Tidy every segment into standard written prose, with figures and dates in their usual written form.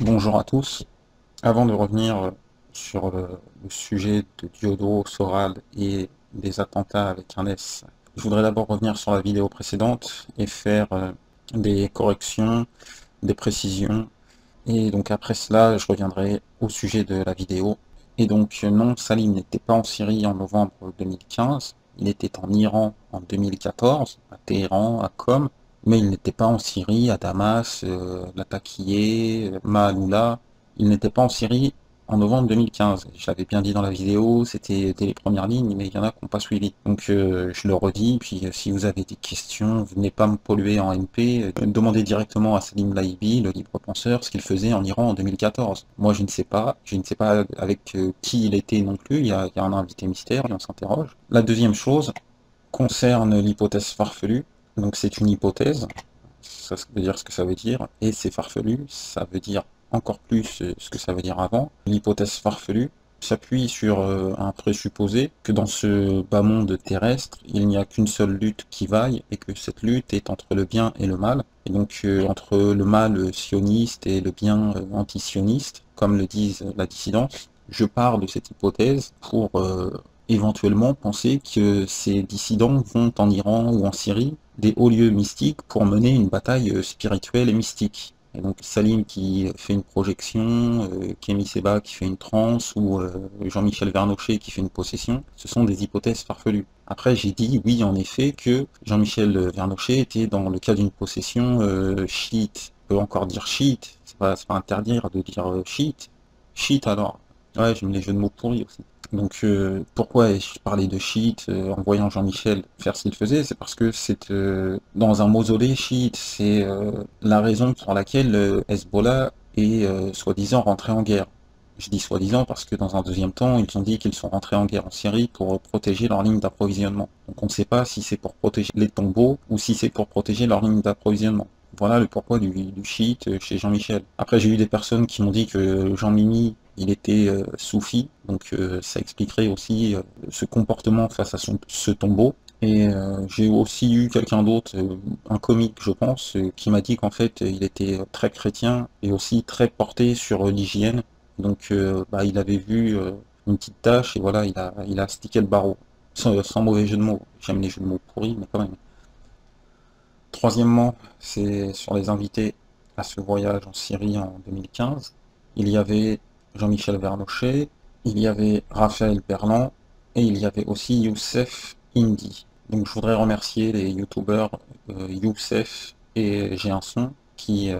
Bonjour à tous. Avant de revenir sur le sujet de Diodo, Soral et des attentats avec un S, je voudrais d'abord revenir sur la vidéo précédente et faire des corrections, des précisions. Et donc après cela, je reviendrai au sujet de la vidéo. Et donc non, Salim n'était pas en Syrie en novembre 2015, il était en Iran en 2014, à Téhéran, à Qom, mais il n'était pas en Syrie, à Damas, Latakié, Maaloula. Il n'était pas en Syrie en novembre 2015. Je l'avais bien dit dans la vidéo, c'était dès les premières lignes, mais il y en a qui n'ont pas suivi. Donc je le redis, puis si vous avez des questions, venez pas me polluer en MP, demandez directement à Salim Laibi, le libre penseur, ce qu'il faisait en Iran en 2014. Moi je ne sais pas avec qui il était non plus, il y a un invité mystère et on s'interroge. La deuxième chose concerne l'hypothèse farfelue, donc c'est une hypothèse, ça veut dire ce que ça veut dire, et c'est farfelu, ça veut dire encore plus ce que ça veut dire avant. L'hypothèse farfelue s'appuie sur un présupposé que dans ce bas monde terrestre, il n'y a qu'une seule lutte qui vaille, et que cette lutte est entre le bien et le mal, et donc entre le mal sioniste et le bien anti-sioniste, comme le disent la dissidence. Je pars de cette hypothèse pour éventuellement penser que ces dissidents vont en Iran ou en Syrie, des hauts lieux mystiques, pour mener une bataille spirituelle et mystique. Et donc Salim qui fait une projection, Kémy Séba qui fait une transe, ou Jean-Michel Vernochet qui fait une possession, ce sont des hypothèses farfelues. Après j'ai dit oui en effet que Jean-Michel Vernochet était dans le cas d'une possession chiite. On peut encore dire chiite, c'est pas interdire de dire chiite. Chiite alors. Ouais, j'aime les jeux de mots pourris aussi. Donc pourquoi ai-je parlé de chiite en voyant Jean-Michel faire ce qu'il faisait? C'est parce que c'est dans un mausolée chiite, c'est la raison pour laquelle Hezbollah est soi-disant rentré en guerre. Je dis soi-disant parce que dans un deuxième temps, ils ont dit qu'ils sont rentrés en guerre en Syrie pour protéger leur ligne d'approvisionnement. Donc on ne sait pas si c'est pour protéger les tombeaux ou si c'est pour protéger leur ligne d'approvisionnement. Voilà le pourquoi du chiite chez Jean-Michel. Après, j'ai eu des personnes qui m'ont dit que Jean-Mimi, il était soufi, donc ça expliquerait aussi ce comportement face à ce tombeau. Et j'ai aussi eu quelqu'un d'autre, un comique je pense, qui m'a dit qu'en fait il était très chrétien et aussi très porté sur l'hygiène. Donc bah, il avait vu une petite tache et voilà, il a astiqué le barreau. Sans mauvais jeu de mots. J'aime les jeux de mots pourris, mais quand même. Troisièmement, c'est sur les invités à ce voyage en Syrie en 2015. Il y avait Jean-Michel Vernochet, il y avait Raphaël Berland et il y avait aussi Youssef Indy. Donc je voudrais remercier les youtubeurs Youssef et J'ai un son qui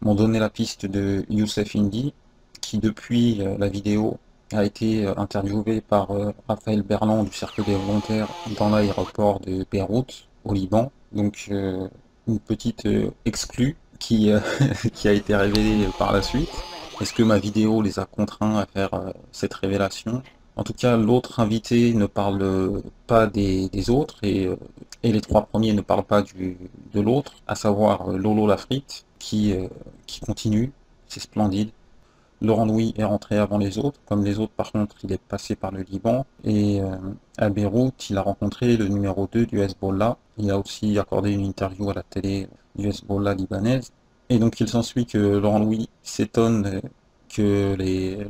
m'ont donné la piste de Youssef Indy, qui depuis la vidéo a été interviewé par Raphaël Berland du Cercle des Volontaires dans l'aéroport de Beyrouth, au Liban. Donc une petite exclue qui, qui a été révélée par la suite. Est-ce que ma vidéo les a contraints à faire cette révélation? En tout cas, l'autre invité ne parle pas des autres et les trois premiers ne parlent pas de l'autre, à savoir Lolo Lafrite qui continue, c'est splendide. Laurent Louis est rentré avant les autres, comme les autres par contre il est passé par le Liban, et à Beyrouth il a rencontré le numéro 2 du Hezbollah, il a aussi accordé une interview à la télé du Hezbollah libanaise, et donc il s'ensuit que Laurent Louis s'étonne que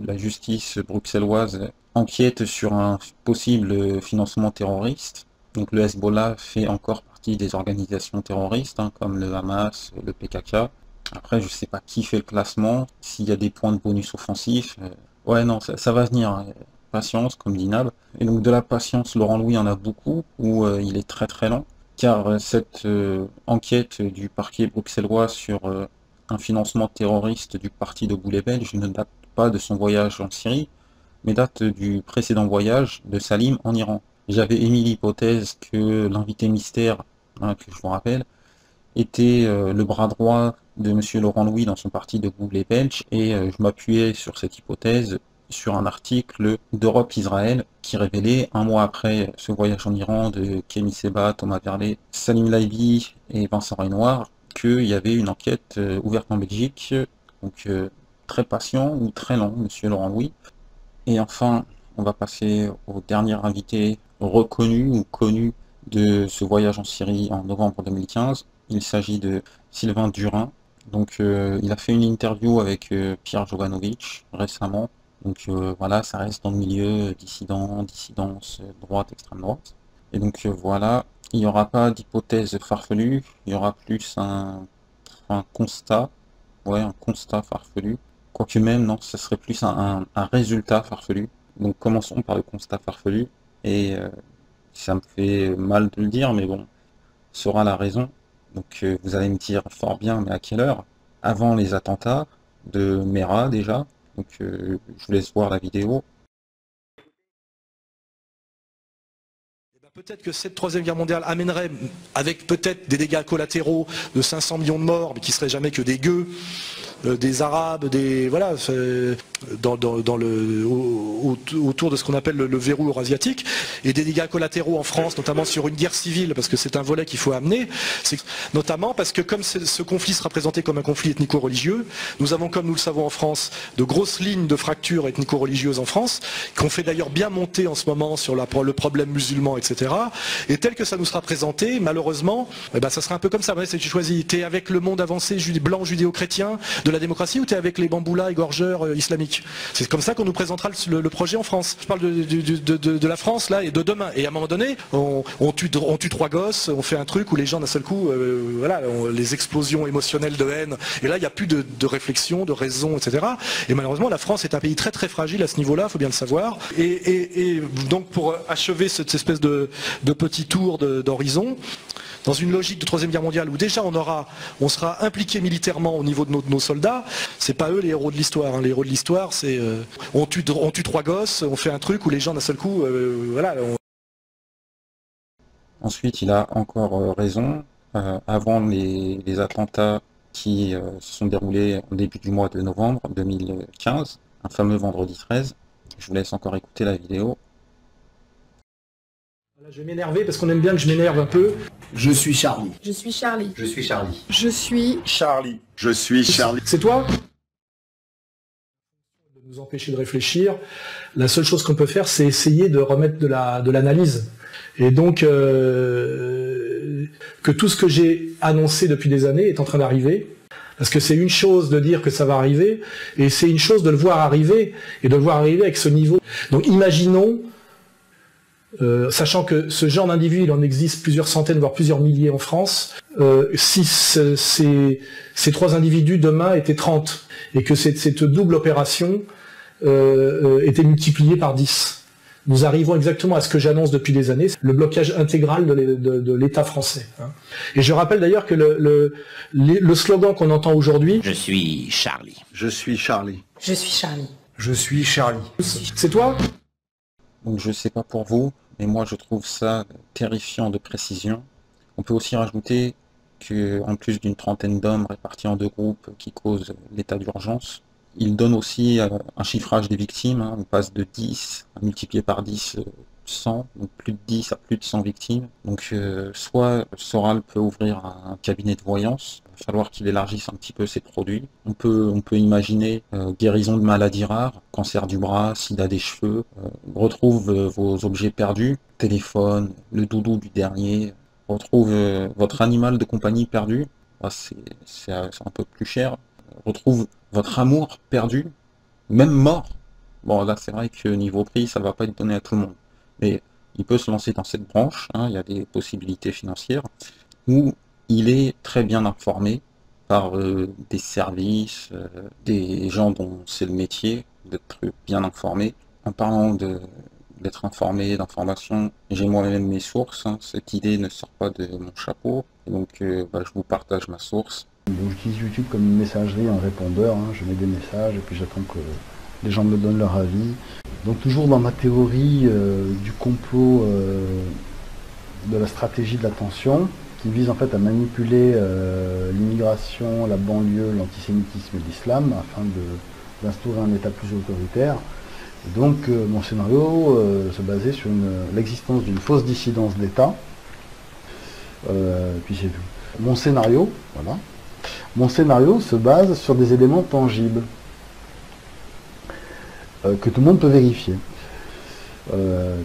la justice bruxelloise enquête sur un possible financement terroriste. Donc le Hezbollah fait encore partie des organisations terroristes, hein, comme le Hamas, le PKK. Après, je sais pas qui fait le classement, s'il y a des points de bonus offensifs. Ouais, non, ça va venir, hein. Patience, comme dit Nab. Et donc de la patience, Laurent Louis en a beaucoup, où il est très très lent, car cette enquête du parquet bruxellois sur un financement terroriste du parti de Boulet Belge ne date pas de son voyage en Syrie, mais date du précédent voyage de Salim en Iran. J'avais émis l'hypothèse que l'invité mystère, hein, que je vous rappelle, était le bras droit de Monsieur Laurent Louis dans son parti de Boulet Belge, et je m'appuyais sur cette hypothèse sur un article d'Europe Israël qui révélait, un mois après ce voyage en Iran de Kémy Séba, Thomas Verlet, Salim Laibi et Vincent Renoir, qu'il y avait une enquête ouverte en Belgique, donc très patient ou très lent, Monsieur Laurent Louis. Et enfin, on va passer au dernier invité reconnu ou connu de ce voyage en Syrie en novembre 2015. Il s'agit de Sylvain Durin, Donc il a fait une interview avec Pierre Jovanovic récemment. Donc voilà, ça reste dans le milieu dissident, dissidence, droite, extrême droite. Et donc voilà, il n'y aura pas d'hypothèse farfelue, il y aura plus un constat, ouais, un constat farfelu. Quoique même, non, ce serait plus un résultat farfelu. Donc commençons par le constat farfelu. Et ça me fait mal de le dire, mais bon, sera la raison. Donc vous allez me dire fort bien, mais à quelle heure? Avant les attentats de Mera déjà. Donc je vous laisse voir la vidéo. Peut-être que cette troisième guerre mondiale amènerait, avec peut-être des dégâts collatéraux de 500 millions de morts, mais qui seraient jamais que des gueux, des Arabes, des voilà, autour de ce qu'on appelle le verrou eurasiatique, et des dégâts collatéraux en France, notamment sur une guerre civile, parce que c'est un volet qu'il faut amener, notamment parce que comme ce conflit sera présenté comme un conflit ethnico-religieux, nous avons, comme nous le savons en France, de grosses lignes de fractures ethnico-religieuses en France, qu'on fait d'ailleurs bien monter en ce moment sur le problème musulman, etc. Et tel que ça nous sera présenté, malheureusement, eh ben, ça sera un peu comme ça. Tu choisis, t'es avec le monde avancé blanc judéo-chrétien de la démocratie ou t'es avec les bamboulas égorgeurs islamiques? C'est comme ça qu'on nous présentera le projet en France. Je parle de la France là et de demain. Et à un moment donné, on tue trois gosses, on fait un truc où les gens d'un seul coup, voilà, les explosions émotionnelles de haine. Et là, il n'y a plus de réflexion, de raison, etc. Et malheureusement, la France est un pays très très fragile à ce niveau-là, il faut bien le savoir. Et donc pour achever cette espèce de petit tour d'horizon, dans une logique de troisième guerre mondiale où déjà on sera impliqué militairement au niveau de nos soldats, c'est pas eux les héros de l'histoire. Hein. Les héros de l'histoire, c'est on tue trois gosses, on fait un truc où les gens d'un seul coup, voilà. Ensuite, il a encore raison. Avant les attentats qui se sont déroulés au début du mois de novembre 2015, un fameux vendredi 13, je vous laisse encore écouter la vidéo. Je vais m'énerver parce qu'on aime bien que je m'énerve un peu. Je suis Charlie. Je suis Charlie. Je suis Charlie. Je suis Charlie. Je suis Charlie. C'est toi? De nous empêcher de réfléchir. La seule chose qu'on peut faire, c'est essayer de remettre de l'analyse. Et donc, que tout ce que j'ai annoncé depuis des années est en train d'arriver. Parce que c'est une chose de dire que ça va arriver, et c'est une chose de le voir arriver, et de le voir arriver avec ce niveau. Donc imaginons, sachant que ce genre d'individu, il en existe plusieurs centaines, voire plusieurs milliers en France, si ces trois individus demain étaient 30, et que cette double opération était multipliée par 10. Nous arrivons exactement à ce que j'annonce depuis des années, le blocage intégral de l'État français. Hein. Et je rappelle d'ailleurs que le slogan qu'on entend aujourd'hui... Je suis Charlie. Je suis Charlie. Je suis Charlie. Je suis Charlie. C'est toi? Donc je sais pas pour vous, mais moi je trouve ça terrifiant de précision. On peut aussi rajouter qu'en plus d'une trentaine d'hommes répartis en deux groupes qui causent l'état d'urgence, il donne aussi un chiffrage des victimes. Hein. On passe de 10 à multiplier par 10, 100, donc plus de 10 à plus de 100 victimes. Donc soit Soral peut ouvrir un cabinet de voyance, il va falloir qu'il élargisse un petit peu ses produits. On peut imaginer guérison de maladies rares, cancer du bras, sida des cheveux, retrouve vos objets perdus, téléphone, le doudou du dernier, retrouve votre animal de compagnie perdu, c'est un peu plus cher, retrouve votre amour perdu, même mort. Bon là c'est vrai que niveau prix ça va pas être donné à tout le monde, mais il peut se lancer dans cette branche, hein, il y a des possibilités financières, où il est très bien informé par des services, des gens dont c'est le métier d'être bien informé. En parlant d'être informé, d'information, j'ai moi-même mes sources, hein, cette idée ne sort pas de mon chapeau, donc je vous partage ma source. Donc j'utilise YouTube comme une messagerie, un répondeur, hein, je mets des messages et puis j'attends que les gens me donnent leur avis. Donc toujours dans ma théorie du complot de la stratégie de l'attention, qui vise en fait à manipuler l'immigration, la banlieue, l'antisémitisme et l'islam afin d'instaurer un État plus autoritaire. Et donc mon scénario se basait sur l'existence d'une fausse dissidence d'État. Puis j'ai vu. Mon scénario, voilà. Mon scénario se base sur des éléments tangibles que tout le monde peut vérifier.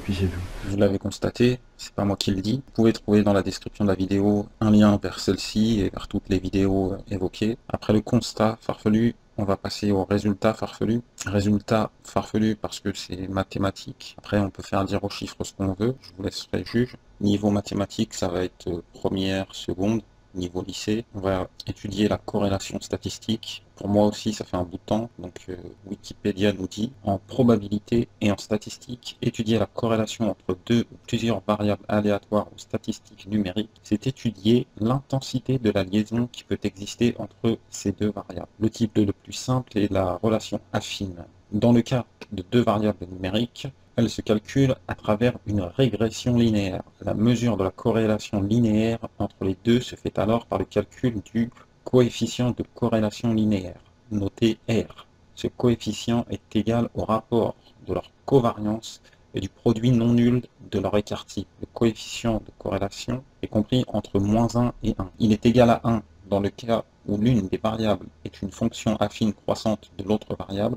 Puis j'ai vu. Vous l'avez constaté, c'est pas moi qui le dis. Vous pouvez trouver dans la description de la vidéo un lien vers celle-ci et vers toutes les vidéos évoquées. Après le constat farfelu, on va passer au résultat farfelu. Résultat farfelu parce que c'est mathématique. Après, on peut faire dire aux chiffres ce qu'on veut. Je vous laisserai juge. Niveau mathématique, ça va être première, seconde. Niveau lycée, on va étudier la corrélation statistique. Pour moi aussi, ça fait un bout de temps. Donc Wikipédia nous dit, en probabilité et en statistique, étudier la corrélation entre deux ou plusieurs variables aléatoires ou statistiques numériques, c'est étudier l'intensité de la liaison qui peut exister entre ces deux variables. Le type le plus simple est la relation affine. Dans le cas de deux variables numériques, elle se calcule à travers une régression linéaire. La mesure de la corrélation linéaire entre les deux se fait alors par le calcul du coefficient de corrélation linéaire, noté R. Ce coefficient est égal au rapport de leur covariance et du produit non nul de leur écart type. Le coefficient de corrélation est compris entre -1 et 1. Il est égal à 1 dans le cas où l'une des variables est une fonction affine croissante de l'autre variable,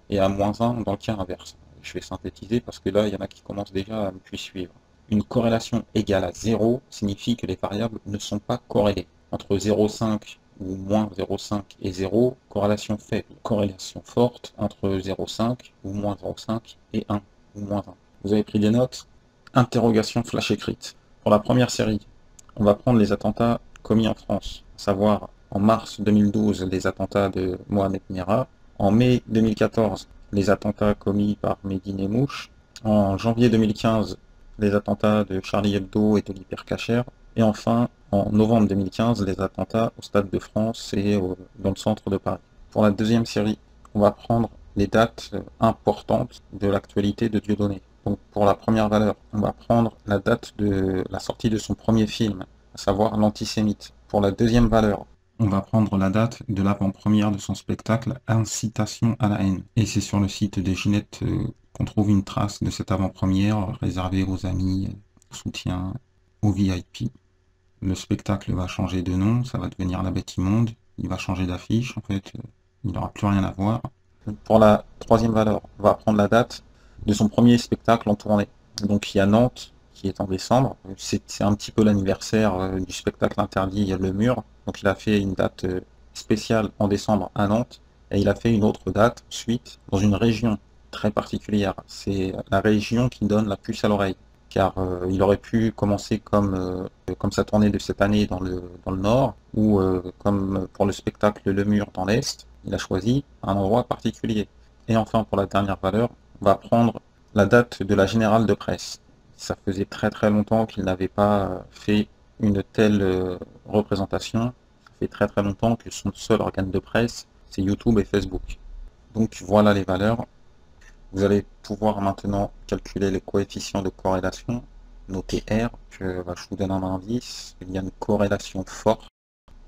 et à -1 dans le cas inverse. Je vais synthétiser parce que là, il y en a qui commencent déjà à me suivre. Une corrélation égale à 0 signifie que les variables ne sont pas corrélées. Entre 0,5 ou -0,5 et 0, corrélation faible. Corrélation forte entre 0,5 ou -0,5 et 1 ou -1. Vous avez pris des notes? Interrogation flash écrite. Pour la première série, on va prendre les attentats commis en France, à savoir en mars 2012 les attentats de Mohamed Merah, en mai 2014 les attentats commis par Mehdi Nemmouche, en janvier 2015 les attentats de Charlie Hebdo et de l'Hypercacher, et enfin en novembre 2015 les attentats au Stade de France et dans le centre de Paris. Pour la deuxième série, on va prendre les dates importantes de l'actualité de Dieudonné. Donc pour la première valeur, on va prendre la date de la sortie de son premier film, à savoir L'Antisémite. Pour la deuxième valeur, on va prendre la date de l'avant-première de son spectacle Incitation à la haine. Et c'est sur le site de Ginette qu'on trouve une trace de cette avant-première réservée aux amis, au soutien, aux VIP. Le spectacle va changer de nom, ça va devenir La Bête Immonde. Il va changer d'affiche, en fait, il n'aura plus rien à voir. Pour la troisième valeur, on va prendre la date de son premier spectacle en tournée. Donc il y a Nantes qui est en décembre. C'est un petit peu l'anniversaire du spectacle interdit Le Mur. Donc il a fait une date spéciale en décembre à Nantes, et il a fait une autre date ensuite dans une région très particulière. C'est la région qui donne la puce à l'oreille, car il aurait pu commencer comme sa tournée de cette année dans le nord, ou comme pour le spectacle Le Mur dans l'est. Il a choisi un endroit particulier. Et enfin, pour la dernière valeur, on va prendre la date de la Générale de presse. Ça faisait très très longtemps qu'il n'avait pas fait une telle représentation. Ça fait très très longtemps que son seul organe de presse, c'est YouTube et Facebook. Donc voilà les valeurs. Vous allez pouvoir maintenant calculer les coefficients de corrélation, noté R, que je vous donne un indice. Il y a une corrélation forte.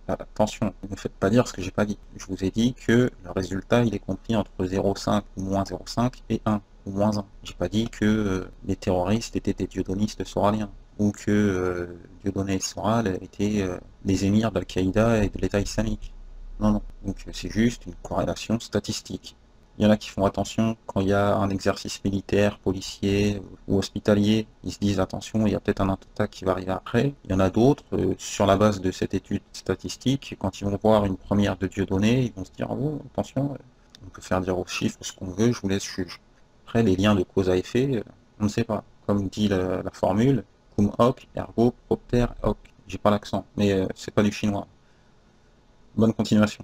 Attention, ne me faites pas dire ce que j'ai pas dit. Je vous ai dit que le résultat il est compris entre 0,5 ou -0,5 et 1 ou -1. J'ai pas dit que les terroristes étaient des dieudonnistes soraliens, ou que Dieudonné et Soral étaient des émirs d'Al-Qaïda et de l'État islamique. Non, non. Donc c'est juste une corrélation statistique. Il y en a qui font attention quand il y a un exercice militaire, policier ou hospitalier. Ils se disent attention, il y a peut-être un attentat qui va arriver après. Il y en a d'autres, sur la base de cette étude statistique, quand ils vont voir une première de Dieudonné, ils vont se dire oh, attention, on peut faire dire aux chiffres ce qu'on veut, je vous laisse juger. Après, les liens de cause à effet, on ne sait pas. Comme dit la formule, cum hoc, ergo, propter hoc. J'ai pas l'accent, mais c'est pas du chinois. Bonne continuation.